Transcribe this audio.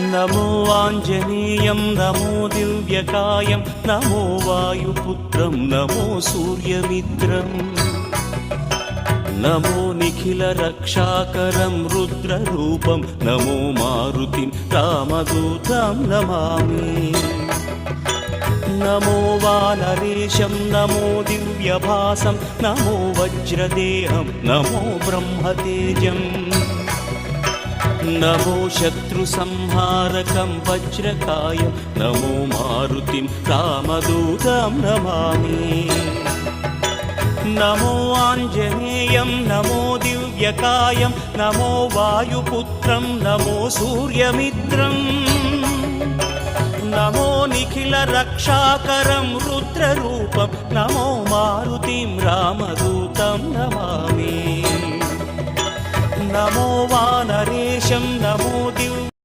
నమో ఆంజనేయం నమో దివ్యకాయం నమో వాయుపుత్రం నమో సూర్యమిత్రం నమో నిఖిల రక్షాకరం రుద్రరూపం నమో మారుతిం రామదూతం నమామి నమో వానరేశం నమో దివ్యభాసం నమో వజ్రదేహం నమో బ్రహ్మతేజం నమో శత్రు సంహారకం వజ్రకాయం నమో మారుతిం రామదూతం నమామి నమో ఆంజనేయం నమో దివ్యకాయం నమో వాయుపుత్రం నమో సూర్యమిత్రం నమో నిఖిల రక్షాకరం రుద్రరూపం నమో మారుతిం రామదూతం నమామి నమో వానరేశం నమో దివ్య